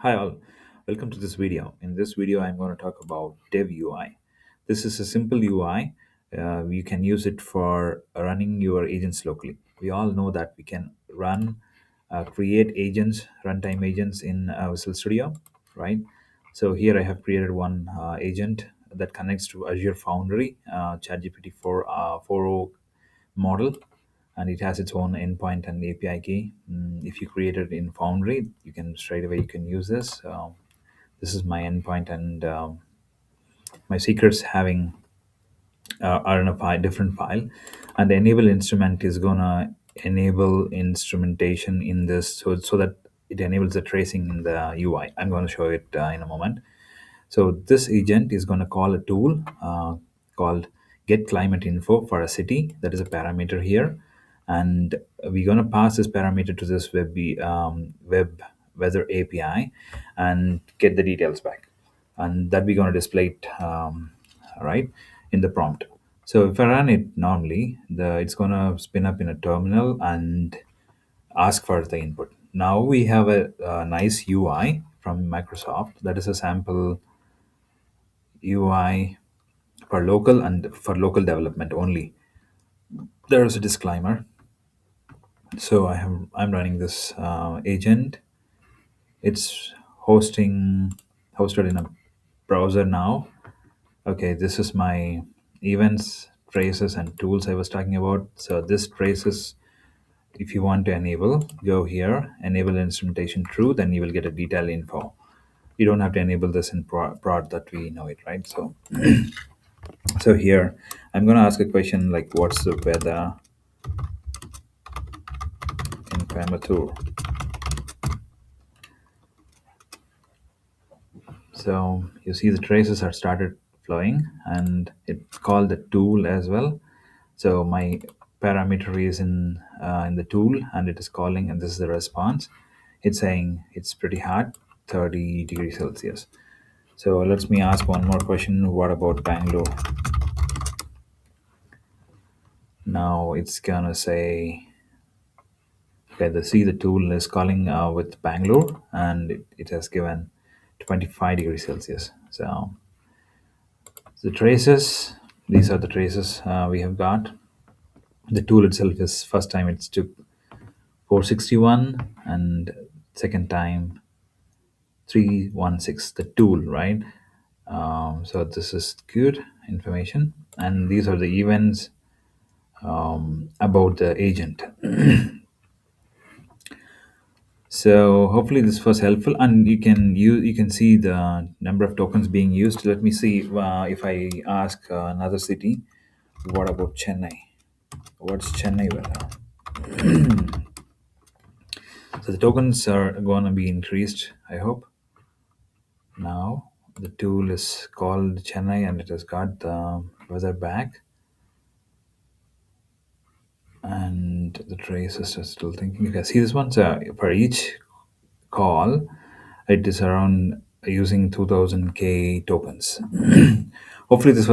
Hi all, welcome to this video. In this video, I'm going to talk about devui. This is a simple UI. You can use it for running your agents locally. We all know that we can create agents, runtime agents in Visual Studio, right? So here I have created one agent that connects to Azure Foundry, ChatGPT 4.0 model, and it has its own endpoint and API key. If you create it in Foundry, you can straight away you can use this. This is my endpoint, and my secrets having are in a different file, and the enable instrument is gonna enable instrumentation in this, so that it enables the tracing in the UI. I'm going to show it in a moment. So this agent is going to call a tool called get climate info for a city. That is a parameter here, and we're going to pass this parameter to this web weather API and get the details back, and that we're going to display it right in the prompt. So if I run it normally, it's going to spin up in a terminal and ask for the input. Now we have a nice UI from Microsoft. That is a sample UI for local and for local development only. There is a disclaimer. So I'm running this agent. It's hosted in a browser now. Okay, this is my events, traces, and tools I was talking about. So this traces, if you want to enable, go here, enable instrumentation true, then you will get a detailed info. You don't have to enable this in prod that we know it, right? So here, I'm going to ask a question like, what's the weather in Coimbatore? So you see the traces are started flowing, and it called the tool as well. So my parameter is in the tool, and it is calling, and this is the response. It's saying it's pretty hot, 30 degrees Celsius. So let me ask one more question. What about Bangalore? Now it's gonna say, okay, the tool is calling with Bangalore, and it has given 25 degrees Celsius. So the traces, these are the traces we have got. The tool itself is first time it's took 461, and second time 316. The tool, right? So this is good information, and these are the events about the agent. So hopefully this was helpful, and you can see the number of tokens being used. Let me see if I ask another city. What about Chennai? What's Chennai weather? So the tokens are going to be increased, I hope. Now the tool is called Chennai, and it has got the weather back, and the traces are still thinking. You can see this one. So for each call, it is around using 2000k tokens. Hopefully this was